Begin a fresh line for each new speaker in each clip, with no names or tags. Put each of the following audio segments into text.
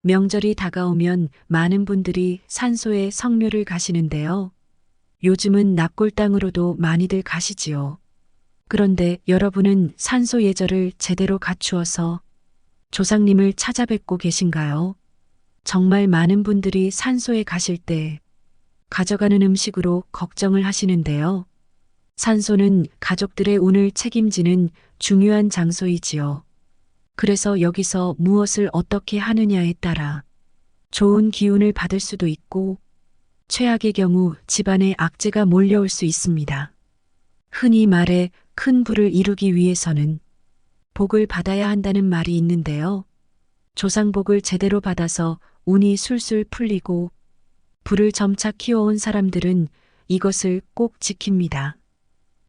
명절이 다가오면 많은 분들이 산소에 성묘를 가시는데요. 요즘은 납골당으로도 많이들 가시지요. 그런데 여러분은 산소 예절을 제대로 갖추어서 조상님을 찾아뵙고 계신가요? 정말 많은 분들이 산소에 가실 때 가져가는 음식으로 걱정을 하시는데요. 산소는 가족들의 운을 책임지는 중요한 장소이지요. 그래서 여기서 무엇을 어떻게 하느냐에 따라 좋은 기운을 받을 수도 있고 최악의 경우 집안에 악재가 몰려올 수 있습니다. 흔히 말해 큰 부를 이루기 위해서는 복을 받아야 한다는 말이 있는데요. 조상복을 제대로 받아서 운이 술술 풀리고 부를 점차 키워온 사람들은 이것을 꼭 지킵니다.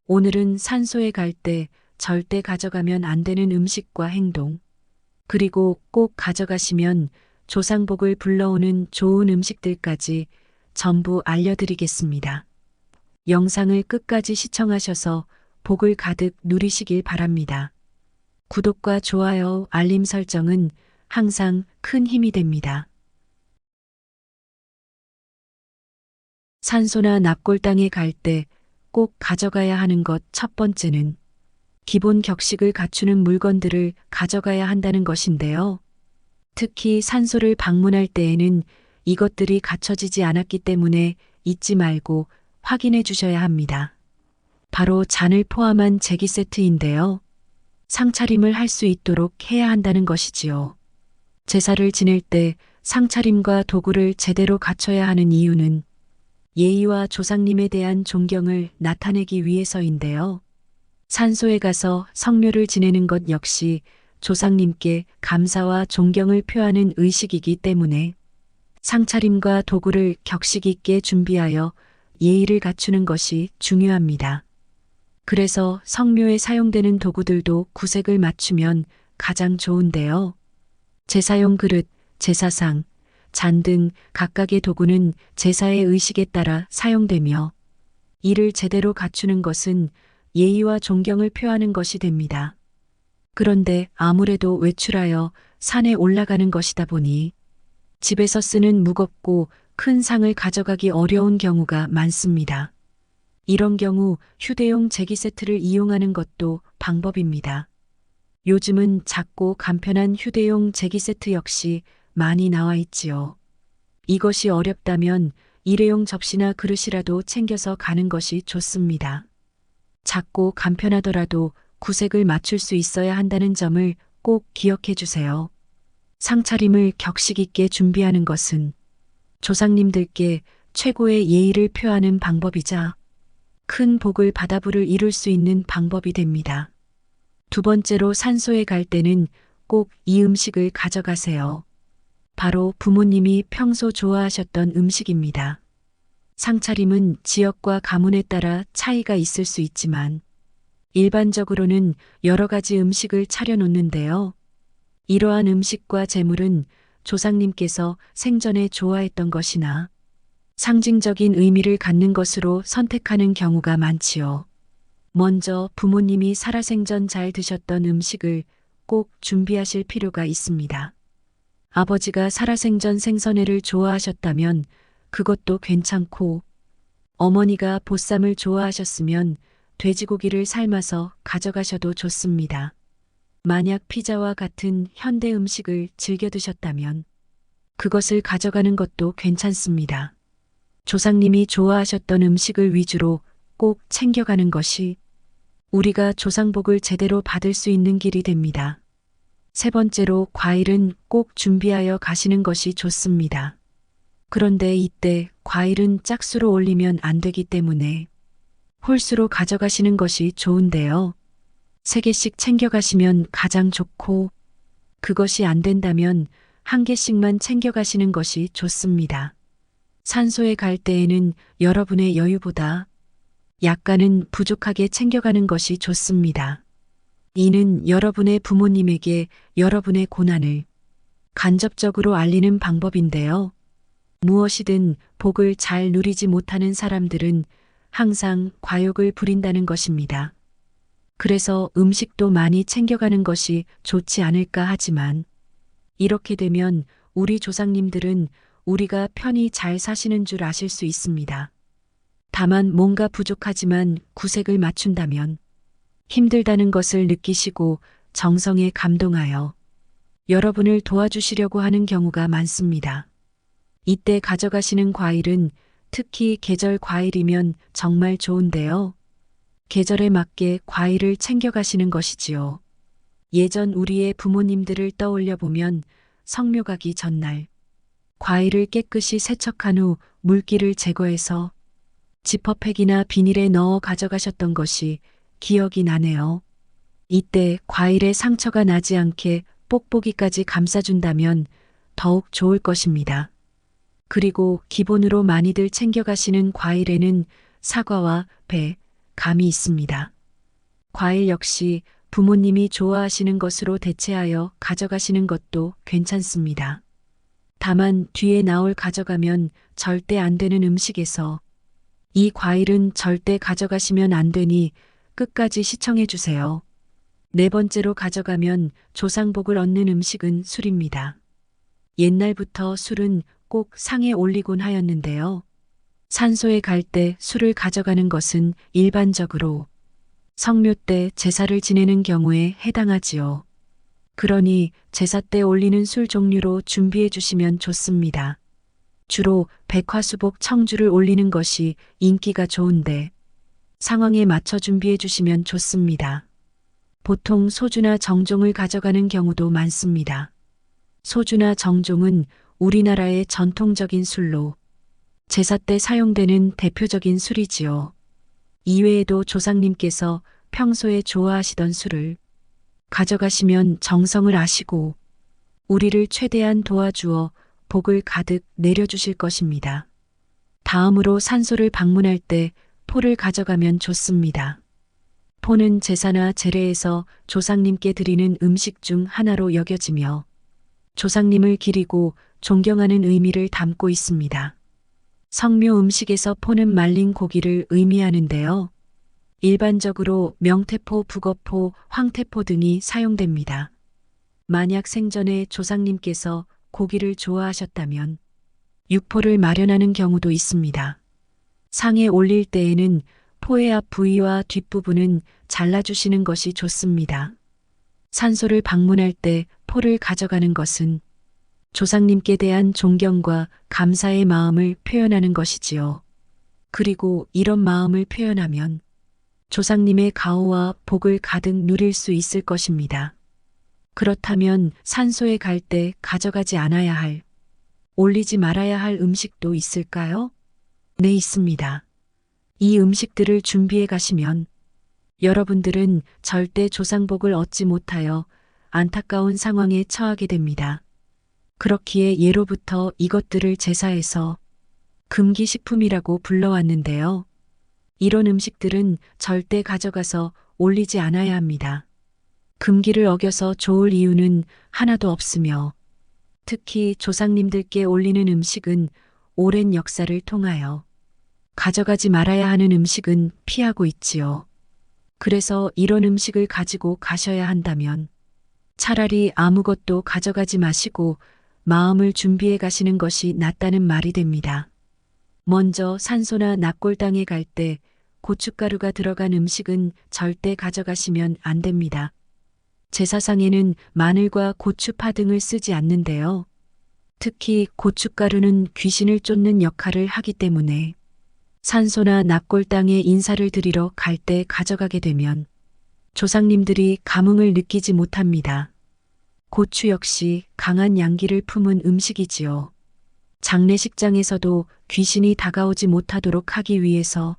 오늘은 산소에 갈 때 절대 가져가면 안 되는 음식과 행동, 그리고 꼭 가져가시면 조상복을 불러오는 좋은 음식들까지 전부 알려드리겠습니다. 영상을 끝까지 시청하셔서 복을 가득 누리시길 바랍니다. 구독과 좋아요, 알림 설정은 항상 큰 힘이 됩니다. 산소나 납골당에 갈 때 꼭 가져가야 하는 것 첫 번째는 기본 격식을 갖추는 물건들을 가져가야 한다는 것인데요. 특히 산소를 방문할 때에는 이것들이 갖춰지지 않았기 때문에 잊지 말고 확인해 주셔야 합니다. 바로 잔을 포함한 제기 세트인데요. 상차림을 할 수 있도록 해야 한다는 것이지요. 제사를 지낼 때 상차림과 도구를 제대로 갖춰야 하는 이유는 예의와 조상님에 대한 존경을 나타내기 위해서인데요. 산소에 가서 성묘를 지내는 것 역시 조상님께 감사와 존경을 표하는 의식이기 때문에 상차림과 도구를 격식 있게 준비하여 예의를 갖추는 것이 중요합니다. 그래서 성묘에 사용되는 도구들도 구색을 맞추면 가장 좋은데요. 제사용 그릇, 제사상, 잔 등 각각의 도구는 제사의 의식에 따라 사용되며 이를 제대로 갖추는 것은 예의와 존경을 표하는 것이 됩니다. 그런데 아무래도 외출하여 산에 올라가는 것이다 보니 집에서 쓰는 무겁고 큰 상을 가져가기 어려운 경우가 많습니다. 이런 경우 휴대용 제기 세트를 이용하는 것도 방법입니다. 요즘은 작고 간편한 휴대용 제기 세트 역시 많이 나와 있지요. 이것이 어렵다면 일회용 접시나 그릇이라도 챙겨서 가는 것이 좋습니다. 작고 간편하더라도 구색을 맞출 수 있어야 한다는 점을 꼭 기억해 주세요. 상차림을 격식 있게 준비하는 것은 조상님들께 최고의 예의를 표하는 방법이자 큰 복을 받아부를 이룰 수 있는 방법이 됩니다. 두 번째로 산소에 갈 때는 꼭 이 음식을 가져가세요. 바로 부모님이 평소 좋아하셨던 음식입니다. 상차림은 지역과 가문에 따라 차이가 있을 수 있지만 일반적으로는 여러 가지 음식을 차려놓는데요. 이러한 음식과 재물은 조상님께서 생전에 좋아했던 것이나 상징적인 의미를 갖는 것으로 선택하는 경우가 많지요. 먼저 부모님이 살아생전 잘 드셨던 음식을 꼭 준비하실 필요가 있습니다. 아버지가 살아생전 생선회를 좋아하셨다면 그것도 괜찮고, 어머니가 보쌈을 좋아하셨으면 돼지고기를 삶아서 가져가셔도 좋습니다. 만약 피자와 같은 현대 음식을 즐겨 드셨다면 그것을 가져가는 것도 괜찮습니다. 조상님이 좋아하셨던 음식을 위주로 꼭 챙겨가는 것이 우리가 조상복을 제대로 받을 수 있는 길이 됩니다. 세 번째로 과일은 꼭 준비하여 가시는 것이 좋습니다. 그런데 이때 과일은 짝수로 올리면 안 되기 때문에 홀수로 가져가시는 것이 좋은데요. 3개씩 챙겨가시면 가장 좋고, 그것이 안 된다면 1개씩만 챙겨가시는 것이 좋습니다. 산소에 갈 때에는 여러분의 여유보다 약간은 부족하게 챙겨가는 것이 좋습니다. 이는 여러분의 부모님에게 여러분의 고난을 간접적으로 알리는 방법인데요. 무엇이든 복을 잘 누리지 못하는 사람들은 항상 과욕을 부린다는 것입니다. 그래서 음식도 많이 챙겨가는 것이 좋지 않을까 하지만 이렇게 되면 우리 조상님들은 우리가 편히 잘 사시는 줄 아실 수 있습니다. 다만 뭔가 부족하지만 구색을 맞춘다면 힘들다는 것을 느끼시고 정성에 감동하여 여러분을 도와주시려고 하는 경우가 많습니다. 이때 가져가시는 과일은 특히 계절 과일이면 정말 좋은데요. 계절에 맞게 과일을 챙겨가시는 것이지요. 예전 우리의 부모님들을 떠올려 보면 성묘 가기 전날 과일을 깨끗이 세척한 후 물기를 제거해서 지퍼백이나 비닐에 넣어 가져가셨던 것이 기억이 나네요. 이때 과일에 상처가 나지 않게 뽁뽁이까지 감싸준다면 더욱 좋을 것입니다. 그리고 기본으로 많이들 챙겨가시는 과일에는 사과와 배, 감이 있습니다. 과일 역시 부모님이 좋아하시는 것으로 대체하여 가져가시는 것도 괜찮습니다. 다만 뒤에 나올 가져가면 절대 안 되는 음식에서 이 과일은 절대 가져가시면 안 되니 끝까지 시청해 주세요. 네 번째로 가져가면 조상복을 얻는 음식은 술입니다. 옛날부터 술은 꼭 상에 올리곤 하였는데요. 산소에 갈 때 술을 가져가는 것은 일반적으로 성묘 때 제사를 지내는 경우에 해당하지요. 그러니 제사 때 올리는 술 종류로 준비해 주시면 좋습니다. 주로 백화수복 청주를 올리는 것이 인기가 좋은데 상황에 맞춰 준비해 주시면 좋습니다. 보통 소주나 정종을 가져가는 경우도 많습니다. 소주나 정종은 우리나라의 전통적인 술로 제사 때 사용되는 대표적인 술이지요. 이외에도 조상님께서 평소에 좋아하시던 술을 가져가시면 정성을 아시고 우리를 최대한 도와주어 복을 가득 내려주실 것입니다. 다음으로 산소를 방문할 때 포를 가져가면 좋습니다. 포는 제사나 제례에서 조상님께 드리는 음식 중 하나로 여겨지며 조상님을 기리고 존경하는 의미를 담고 있습니다. 성묘 음식에서 포는 말린 고기를 의미하는데요. 일반적으로 명태포, 북어포, 황태포 등이 사용됩니다. 만약 생전에 조상님께서 고기를 좋아하셨다면 육포를 마련하는 경우도 있습니다. 상에 올릴 때에는 포의 앞 부위와 뒷부분은 잘라주시는 것이 좋습니다. 산소를 방문할 때 포를 가져가는 것은 조상님께 대한 존경과 감사의 마음을 표현하는 것이지요. 그리고 이런 마음을 표현하면 조상님의 가호와 복을 가득 누릴 수 있을 것입니다. 그렇다면 산소에 갈 때 가져가지 않아야 할, 올리지 말아야 할 음식도 있을까요? 네, 있습니다. 이 음식들을 준비해 가시면 여러분들은 절대 조상복을 얻지 못하여 안타까운 상황에 처하게 됩니다. 그렇기에 예로부터 이것들을 제사에서 금기식품이라고 불러왔는데요. 이런 음식들은 절대 가져가서 올리지 않아야 합니다. 금기를 어겨서 좋을 이유는 하나도 없으며 특히 조상님들께 올리는 음식은 오랜 역사를 통하여 가져가지 말아야 하는 음식은 피하고 있지요. 그래서 이런 음식을 가지고 가셔야 한다면 차라리 아무것도 가져가지 마시고 마음을 준비해 가시는 것이 낫다는 말이 됩니다. 먼저 산소나 납골당에 갈 때 고춧가루가 들어간 음식은 절대 가져가시면 안 됩니다. 제사상에는 마늘과 고추파 등을 쓰지 않는데요. 특히 고춧가루는 귀신을 쫓는 역할을 하기 때문에 산소나 납골당에 인사를 드리러 갈 때 가져가게 되면 조상님들이 감흥을 느끼지 못합니다. 고추 역시 강한 양기를 품은 음식이지요. 장례식장에서도 귀신이 다가오지 못하도록 하기 위해서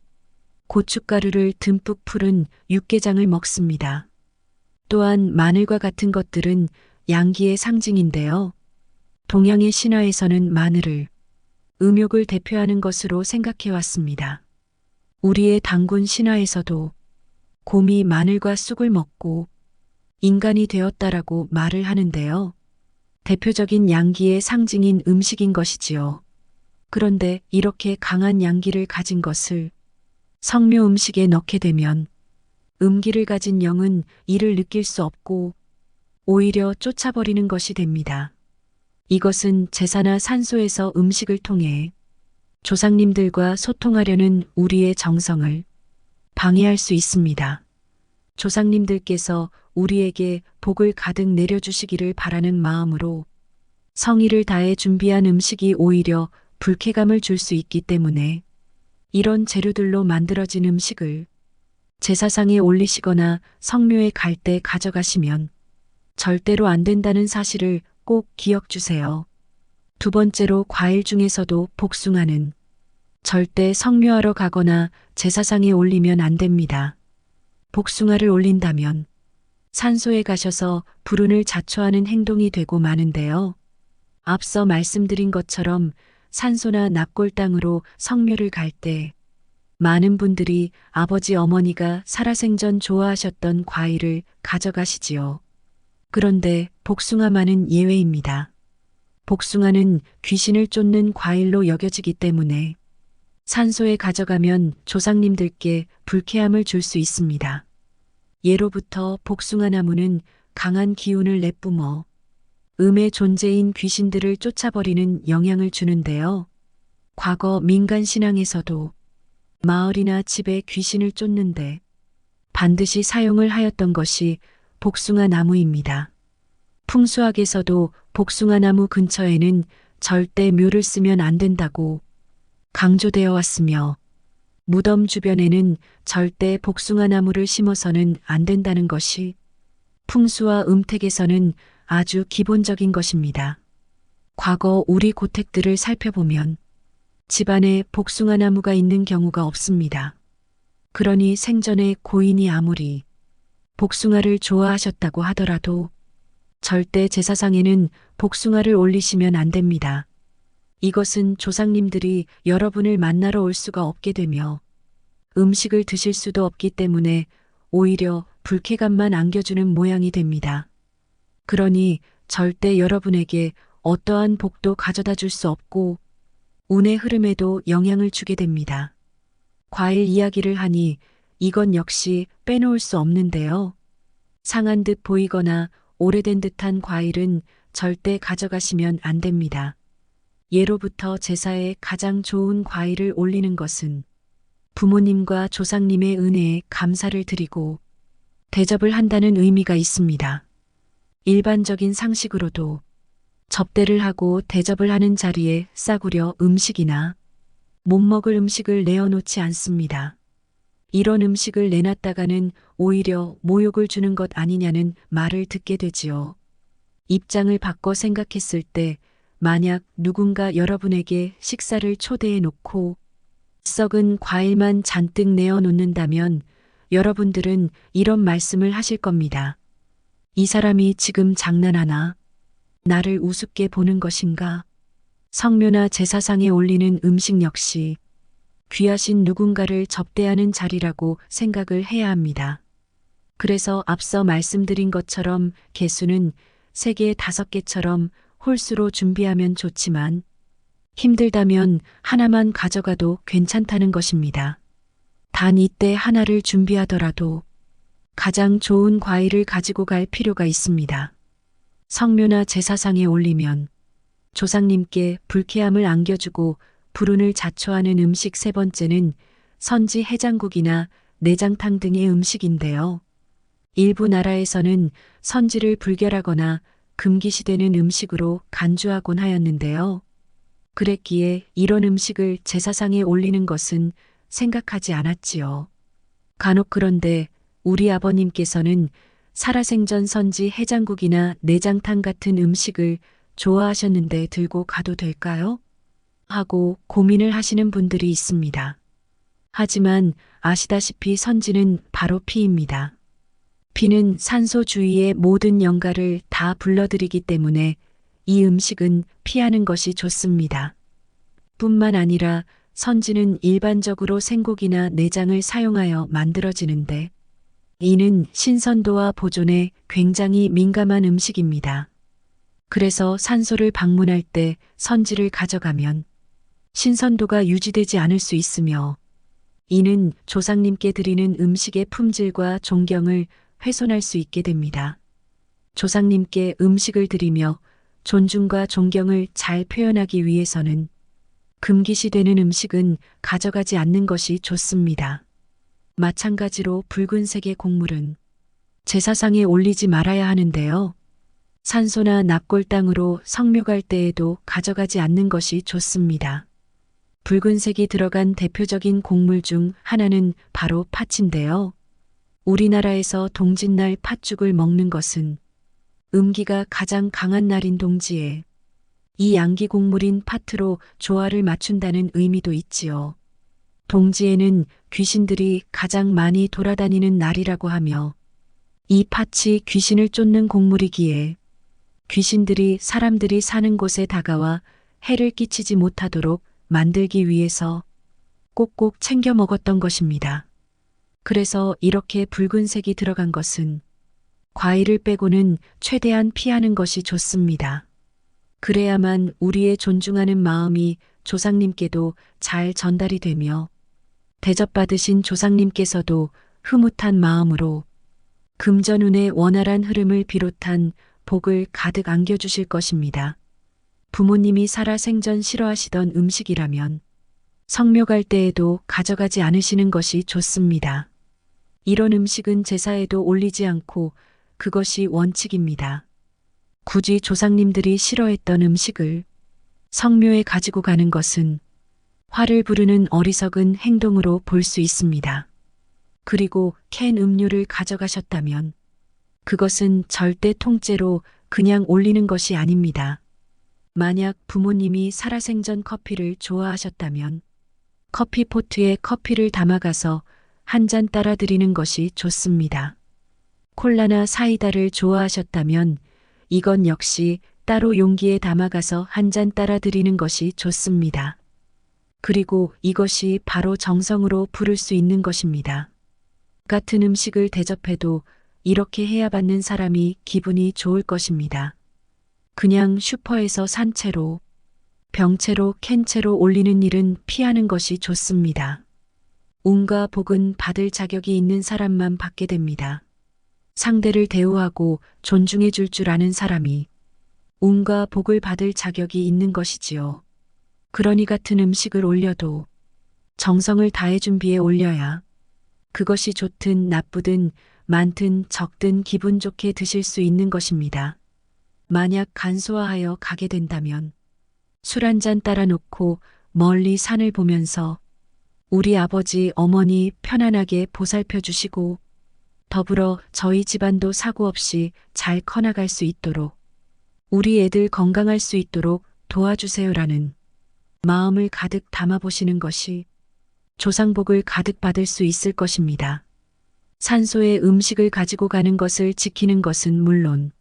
고춧가루를 듬뿍 풀은 육개장을 먹습니다. 또한 마늘과 같은 것들은 양기의 상징인데요. 동양의 신화에서는 마늘을 음욕을 대표하는 것으로 생각해 왔습니다. 우리의 단군 신화에서도 곰이 마늘과 쑥을 먹고 인간이 되었다라고 말을 하는데요. 대표적인 양기의 상징인 음식인 것이지요. 그런데 이렇게 강한 양기를 가진 것을 성묘 음식에 넣게 되면 음기를 가진 영은 이를 느낄 수 없고 오히려 쫓아버리는 것이 됩니다. 이것은 제사나 산소에서 음식을 통해 조상님들과 소통하려는 우리의 정성을 방해할 수 있습니다. 조상님들께서 우리에게 복을 가득 내려주시기를 바라는 마음으로 성의를 다해 준비한 음식이 오히려 불쾌감을 줄 수 있기 때문에 이런 재료들로 만들어진 음식을 제사상에 올리시거나 성묘에 갈 때 가져가시면 절대로 안 된다는 사실을 꼭 기억 주세요. 두 번째로 과일 중에서도 복숭아는 절대 성묘하러 가거나 제사상에 올리면 안 됩니다. 복숭아를 올린다면 산소에 가셔서 불운을 자초하는 행동이 되고 마는데요. 앞서 말씀드린 것처럼 산소나 납골당으로 성묘를 갈 때 많은 분들이 아버지 어머니가 살아생전 좋아하셨던 과일을 가져가시지요. 그런데 복숭아만은 예외입니다. 복숭아는 귀신을 쫓는 과일로 여겨지기 때문에 산소에 가져가면 조상님들께 불쾌함을 줄 수 있습니다. 예로부터 복숭아 나무는 강한 기운을 내뿜어 음의 존재인 귀신들을 쫓아버리는 영향을 주는데요. 과거 민간 신앙에서도 마을이나 집에 귀신을 쫓는데 반드시 사용을 하였던 것이 복숭아 나무입니다. 풍수학에서도 복숭아 나무 근처에는 절대 묘를 쓰면 안 된다고 강조되어 왔으며 무덤 주변에는 절대 복숭아 나무를 심어서는 안 된다는 것이 풍수와 음택에서는 아주 기본적인 것입니다. 과거 우리 고택들을 살펴보면 집안에 복숭아 나무가 있는 경우가 없습니다. 그러니 생전에 고인이 아무리 복숭아를 좋아하셨다고 하더라도 절대 제사상에는 복숭아를 올리시면 안 됩니다. 이것은 조상님들이 여러분을 만나러 올 수가 없게 되며 음식을 드실 수도 없기 때문에 오히려 불쾌감만 안겨주는 모양이 됩니다. 그러니 절대 여러분에게 어떠한 복도 가져다 줄 수 없고 운의 흐름에도 영향을 주게 됩니다. 과일 이야기를 하니 이건 역시 빼놓을 수 없는데요. 상한 듯 보이거나 오래된 듯한 과일은 절대 가져가시면 안 됩니다. 예로부터 제사에 가장 좋은 과일을 올리는 것은 부모님과 조상님의 은혜에 감사를 드리고 대접을 한다는 의미가 있습니다. 일반적인 상식으로도 접대를 하고 대접을 하는 자리에 싸구려 음식이나 못 먹을 음식을 내어놓지 않습니다. 이런 음식을 내놨다가는 오히려 모욕을 주는 것 아니냐는 말을 듣게 되지요. 입장을 바꿔 생각했을 때 만약 누군가 여러분에게 식사를 초대해 놓고 썩은 과일만 잔뜩 내어놓는다면 여러분들은 이런 말씀을 하실 겁니다. 이 사람이 지금 장난하나? 나를 우습게 보는 것인가? 성묘나 제사상에 올리는 음식 역시 귀하신 누군가를 접대하는 자리라고 생각을 해야 합니다. 그래서 앞서 말씀드린 것처럼 개수는 3개, 5개처럼 홀수로 준비하면 좋지만 힘들다면 하나만 가져가도 괜찮다는 것입니다. 단 이때 하나를 준비하더라도 가장 좋은 과일을 가지고 갈 필요가 있습니다. 성묘나 제사상에 올리면 조상님께 불쾌함을 안겨주고 불운을 자초하는 음식 3번째는 선지 해장국이나 내장탕 등의 음식인데요. 일부 나라에서는 선지를 불결하거나 금기시되는 음식으로 간주하곤 하였는데요. 그랬기에 이런 음식을 제사상에 올리는 것은 생각하지 않았지요. 간혹 그런데 우리 아버님께서는 살아생전 선지 해장국이나 내장탕 같은 음식을 좋아하셨는데 들고 가도 될까요? 하고 고민을 하시는 분들이 있습니다. 하지만 아시다시피 선지는 바로 피입니다. 피는 산소 주위의 모든 영가를 다 불러들이기 때문에 이 음식은 피하는 것이 좋습니다. 뿐만 아니라 선지는 일반적으로 생고기나 내장을 사용하여 만들어지는데 이는 신선도와 보존에 굉장히 민감한 음식입니다. 그래서 산소를 방문할 때 선지를 가져가면 신선도가 유지되지 않을 수 있으며 이는 조상님께 드리는 음식의 품질과 존경을 훼손할 수 있게 됩니다. 조상님께 음식을 드리며 존중과 존경을 잘 표현하기 위해서는 금기시되는 음식은 가져가지 않는 것이 좋습니다. 마찬가지로 붉은색의 곡물은 제사상에 올리지 말아야 하는데요. 산소나 납골당으로 성묘갈 때에도 가져가지 않는 것이 좋습니다. 붉은색이 들어간 대표적인 곡물 중 하나는 바로 팥인데요. 우리나라에서 동짓날 팥죽을 먹는 것은 음기가 가장 강한 날인 동지에 이 양기 곡물인 팥으로 조화를 맞춘다는 의미도 있지요. 동지에는 귀신들이 가장 많이 돌아다니는 날이라고 하며 이 팥이 귀신을 쫓는 곡물이기에 귀신들이 사람들이 사는 곳에 다가와 해를 끼치지 못하도록 만들기 위해서 꼭꼭 챙겨 먹었던 것입니다. 그래서 이렇게 붉은색이 들어간 것은 과일을 빼고는 최대한 피하는 것이 좋습니다. 그래야만 우리의 존중하는 마음이 조상님께도 잘 전달이 되며 대접받으신 조상님께서도 흐뭇한 마음으로 금전운의 원활한 흐름을 비롯한 복을 가득 안겨주실 것입니다. 부모님이 살아생전 싫어하시던 음식이라면 성묘갈 때에도 가져가지 않으시는 것이 좋습니다. 이런 음식은 제사에도 올리지 않고 그것이 원칙입니다. 굳이 조상님들이 싫어했던 음식을 성묘에 가지고 가는 것은 화를 부르는 어리석은 행동으로 볼 수 있습니다. 그리고 캔 음료를 가져가셨다면 그것은 절대 통째로 그냥 올리는 것이 아닙니다. 만약 부모님이 살아생전 커피를 좋아하셨다면 커피포트에 커피를 담아가서 한 잔 따라 드리는 것이 좋습니다. 콜라나 사이다를 좋아하셨다면 이건 역시 따로 용기에 담아가서 한 잔 따라 드리는 것이 좋습니다. 그리고 이것이 바로 정성으로 부를 수 있는 것입니다. 같은 음식을 대접해도 이렇게 해야 받는 사람이 기분이 좋을 것입니다. 그냥 슈퍼에서 산 채로, 병채로, 캔채로 올리는 일은 피하는 것이 좋습니다. 운과 복은 받을 자격이 있는 사람만 받게 됩니다. 상대를 대우하고 존중해 줄 줄 아는 사람이 운과 복을 받을 자격이 있는 것이지요. 그러니 같은 음식을 올려도 정성을 다해 준비해 올려야 그것이 좋든 나쁘든 많든 적든 기분 좋게 드실 수 있는 것입니다. 만약 간소화하여 가게 된다면 술 한 잔 따라 놓고 멀리 산을 보면서 우리 아버지 어머니 편안하게 보살펴 주시고 더불어 저희 집안도 사고 없이 잘 커나갈 수 있도록 우리 애들 건강할 수 있도록 도와주세요라는 마음을 가득 담아보시는 것이 조상복을 가득 받을 수 있을 것입니다. 산소에 음식을 가지고 가는 것을 지키는 것은 물론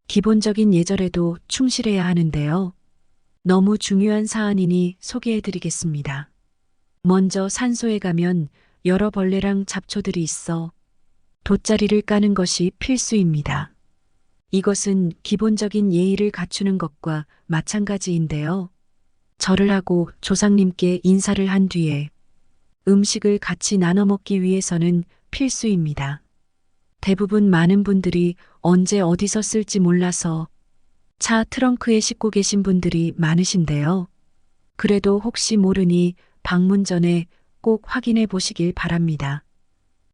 기본적인 예절에도 충실해야 하는데요. 너무 중요한 사안이니 소개해드리겠습니다. 먼저 산소에 가면 여러 벌레랑 잡초들이 있어 돗자리를 까는 것이 필수입니다. 이것은 기본적인 예의를 갖추는 것과 마찬가지인데요. 절을 하고 조상님께 인사를 한 뒤에 음식을 같이 나눠 먹기 위해서는 필수입니다. 대부분 많은 분들이 언제 어디서 쓸지 몰라서 차 트렁크에 싣고 계신 분들이 많으신데요. 그래도 혹시 모르니 방문 전에 꼭 확인해 보시길 바랍니다.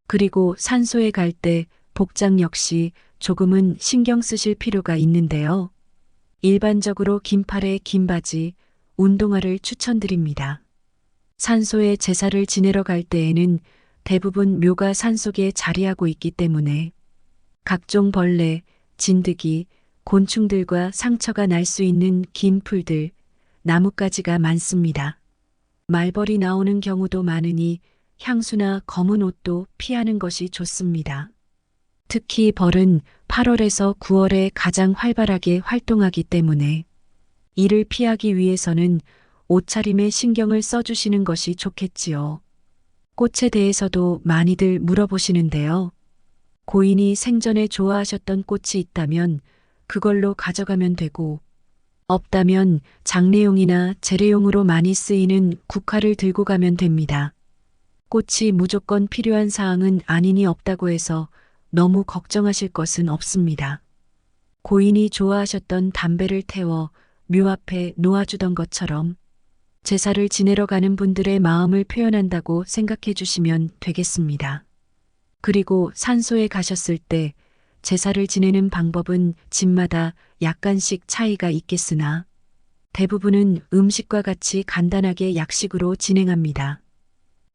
그리고 산소에 갈 때 복장 역시 조금은 신경 쓰실 필요가 있는데요. 일반적으로 긴팔에 긴 바지, 운동화를 추천드립니다. 산소에 제사를 지내러 갈 때에는 대부분 묘가 산속에 자리하고 있기 때문에 각종 벌레, 진드기, 곤충들과 상처가 날 수 있는 긴 풀들, 나뭇가지가 많습니다. 말벌이 나오는 경우도 많으니 향수나 검은 옷도 피하는 것이 좋습니다. 특히 벌은 8월에서 9월에 가장 활발하게 활동하기 때문에 이를 피하기 위해서는 옷차림에 신경을 써주시는 것이 좋겠지요. 꽃에 대해서도 많이들 물어보시는데요. 고인이 생전에 좋아하셨던 꽃이 있다면 그걸로 가져가면 되고 없다면 장례용이나 재래용으로 많이 쓰이는 국화를 들고 가면 됩니다. 꽃이 무조건 필요한 사항은 아니니 없다고 해서 너무 걱정하실 것은 없습니다. 고인이 좋아하셨던 담배를 태워 묘 앞에 놓아주던 것처럼 제사를 지내러 가는 분들의 마음을 표현한다고 생각해 주시면 되겠습니다. 그리고 산소에 가셨을 때 제사를 지내는 방법은 집마다 약간씩 차이가 있겠으나 대부분은 음식과 같이 간단하게 약식으로 진행합니다.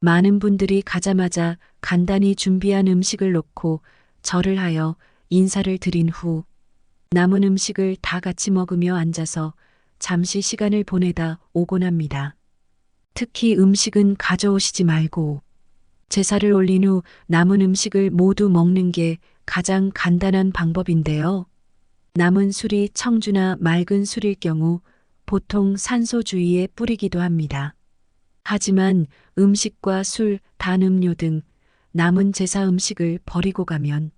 많은 분들이 가자마자 간단히 준비한 음식을 놓고 절을 하여 인사를 드린 후 남은 음식을 다 같이 먹으며 앉아서 잠시 시간을 보내다 오곤 합니다. 특히 음식은 가져오시지 말고 제사를 올린 후 남은 음식을 모두 먹는 게 가장 간단한 방법인데요. 남은 술이 청주나 맑은 술일 경우 보통 산소 주위에 뿌리기도 합니다. 하지만 음식과 술, 단 음료 등 남은 제사 음식을 버리고 가면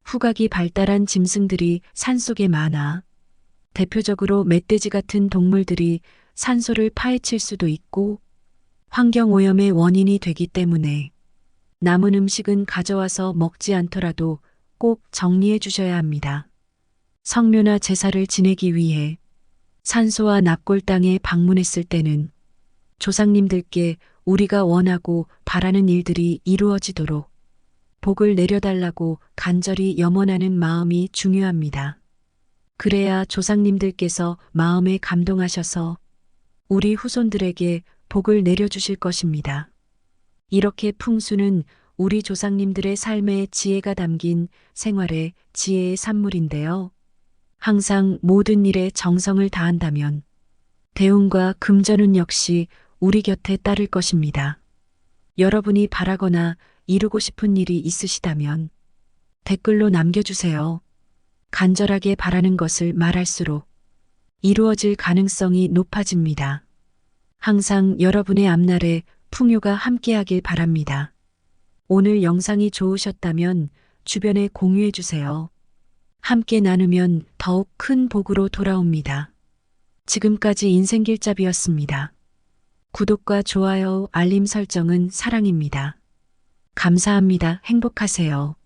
후각이 발달한 짐승들이 산속에 많아 대표적으로 멧돼지 같은 동물들이 산소를 파헤칠 수도 있고 환경오염의 원인이 되기 때문에 남은 음식은 가져와서 먹지 않더라도 꼭 정리해 주셔야 합니다. 성묘나 제사를 지내기 위해 산소와 납골 땅에 방문했을 때는 조상님들께 우리가 원하고 바라는 일들이 이루어지도록 복을 내려달라고 간절히 염원하는 마음이 중요합니다. 그래야 조상님들께서 마음에 감동하셔서 우리 후손들에게 복을 내려주실 것입니다. 이렇게 풍수는 우리 조상님들의 삶의 지혜가 담긴 생활의 지혜의 산물인데요. 항상 모든 일에 정성을 다한다면 대운과 금전운 역시 우리 곁에 따를 것입니다. 여러분이 바라거나 이루고 싶은 일이 있으시다면 댓글로 남겨주세요. 간절하게 바라는 것을 말할수록 이루어질 가능성이 높아집니다. 항상 여러분의 앞날에 풍요가 함께하길 바랍니다. 오늘 영상이 좋으셨다면 주변에 공유해 주세요. 함께 나누면 더욱 큰 복으로 돌아옵니다. 지금까지 인생길잡이였습니다. 구독과 좋아요, 알림 설정은 사랑입니다. 감사합니다. 행복하세요.